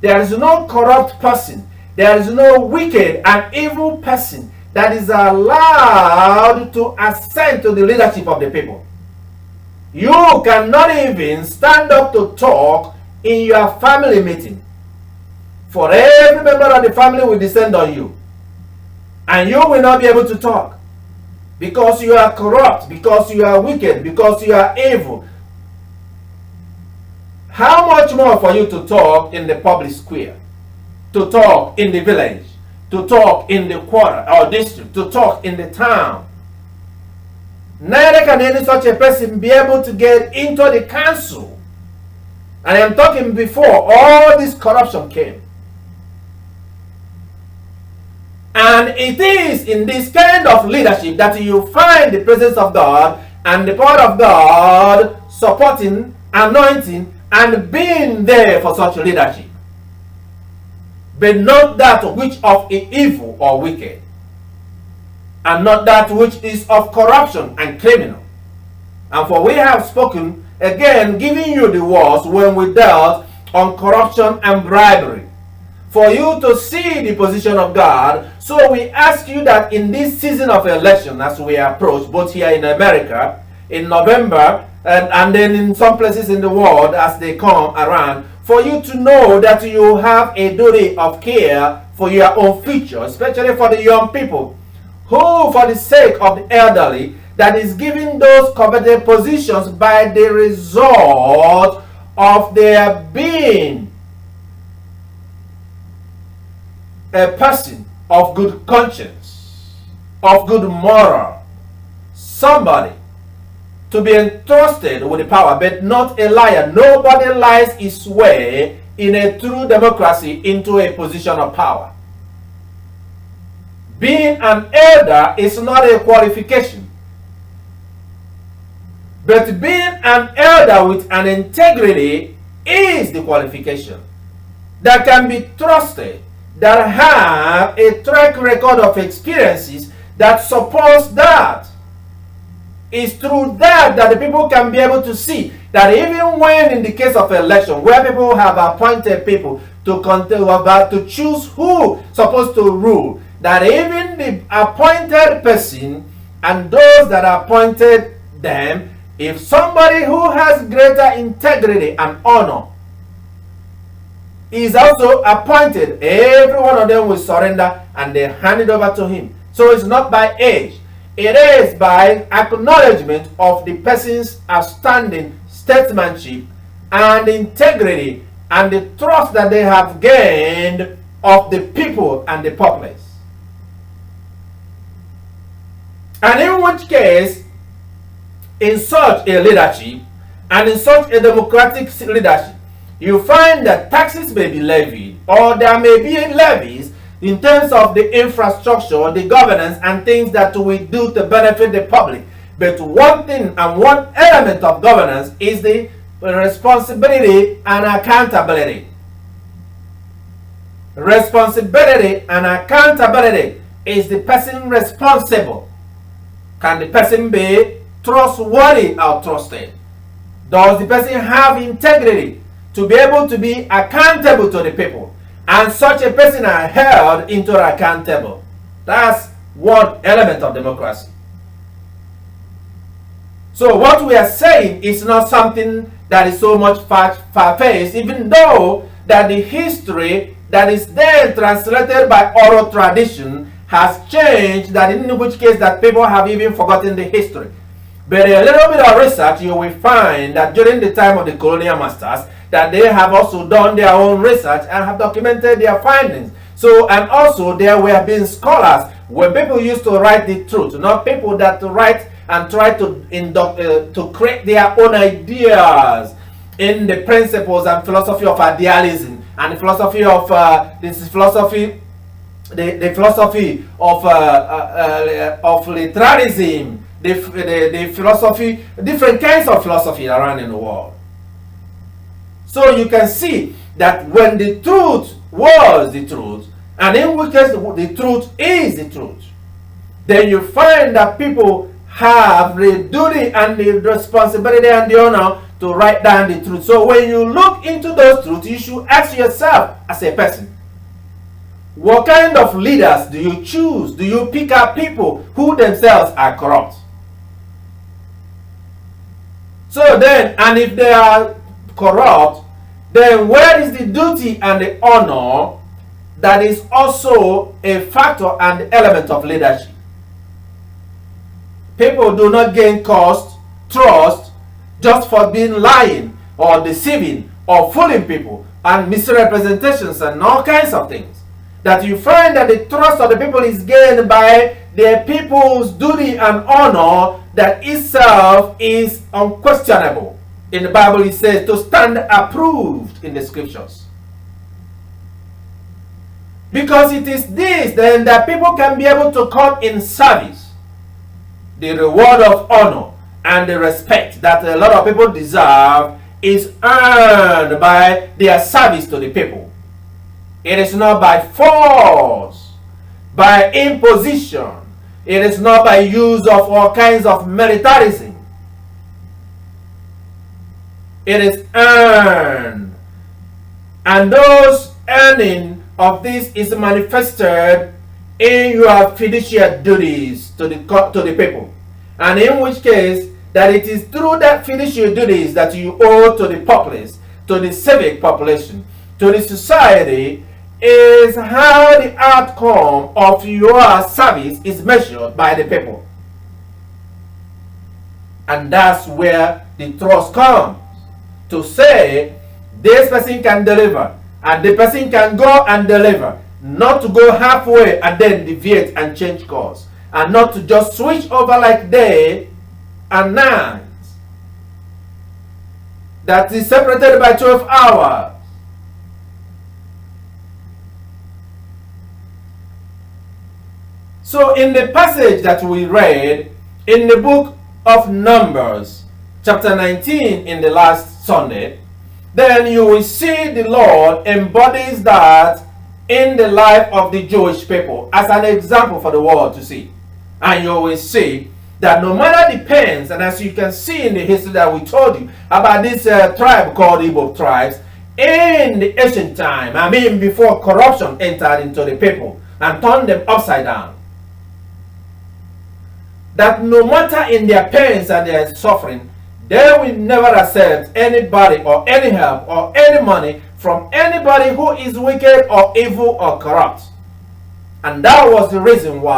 There is no corrupt person. There is no wicked and evil person that is allowed to ascend to the leadership of the people. You cannot even stand up to talk in your family meeting. For every member of the family will descend on you. And you will not be able to talk. Because you are corrupt, because you are wicked, because you are evil. How much more for you to talk in the public square? To talk in the village? To talk in the quarter or district? To talk in the town? Neither can any such a person be able to get into the council. And I'm talking before all this corruption came. And it is in this kind of leadership that you find the presence of God and the power of God supporting, anointing, and being there for such leadership. But not that which of evil or wicked, and not that which is of corruption and criminal. And for we have spoken, again, giving you the words when we dealt on corruption and bribery, for you to see the position of God. So we ask you that in this season of election, as we approach, both here in America, in November, and then in some places in the world as they come around, for you to know that you have a duty of care for your own future, especially for the young people, who, for the sake of the elderly, that is given those coveted positions by the result of their being a person of good conscience, of good moral, somebody to be entrusted with the power, but not a liar. Nobody lies his way in a true democracy into a position of power. Being an elder is not a qualification, but being an elder with an integrity is the qualification that can be trusted, that have a track record of experiences that supports that. It's through that that the people can be able to see that even when in the case of election, where people have appointed people to choose who supposed to rule, that even the appointed person and those that appointed them, if somebody who has greater integrity and honor is also appointed, every one of them will surrender and they hand it over to him. So it's not by age. It is by acknowledgement of the person's outstanding statesmanship and integrity and the trust that they have gained of the people and the populace. And in which case, in such a leadership and in such a democratic leadership, you find that taxes may be levied, or there may be levies in terms of the infrastructure, the governance, and things that we do to benefit the public. But one thing and one element of governance is the responsibility and accountability. Responsibility and accountability is the person responsible. Can the person be trustworthy or trusted? Does the person have integrity to be able to be accountable to the people? And such a person are held into accountable. That's one element of democracy. So what we are saying is not something that is so much far-fetched, even though that the history that is then translated by oral tradition has changed, that in which case that people have even forgotten the history. But a little bit of research, you will find that during the time of the colonial masters, that they have also done their own research and have documented their findings. So, and also there were being scholars when people used to write the truth, not people that write and try to create their own ideas in the principles and philosophy of idealism and the philosophy of the philosophy of literalism, the philosophy, different kinds of philosophy around in the world. So you can see that when the truth was the truth, and in which case the truth is the truth, then you find that people have the duty and the responsibility and the honor to write down the truth. So when you look into those truths, you should ask yourself as a person, what kind of leaders do you choose? Do you pick up people who themselves are corrupt? So then, and if they are corrupt, then where is the duty and the honor that is also a factor and element of leadership? People do not gain trust just for being lying or deceiving or fooling people and misrepresentations and all kinds of things. That you find that the trust of the people is gained by the people's duty and honor that itself is unquestionable. In the Bible it says to stand approved in the scriptures. Because it is this then that people can be able to come in service. The reward of honor and the respect that a lot of people deserve is earned by their service to the people. It is not by force, by imposition. It is not by use of all kinds of militarism. It is earned. And those earning of this is manifested in your fiduciary duties to the people. And in which case, that it is through that fiduciary duties that you owe to the populace, to the civic population, to the society, is how the outcome of your service is measured by the people. And that's where the trust comes. To say, this person can deliver, and the person can go and deliver. Not to go halfway and then deviate and change course. And not to just switch over like day and night. That is separated by 12 hours. So in the passage that we read in the book of Numbers, chapter 19 in the last Sunday, then you will see the Lord embodies that in the life of the Jewish people as an example for the world to see. And you will see that no matter the pains, and as you can see in the history that we told you about this tribe called Igbo tribes, in the ancient time, I mean before corruption entered into the people and turned them upside down, that no matter in their pains and their suffering, they will never accept anybody or any help or any money from anybody who is wicked or evil or corrupt. And that was the reason why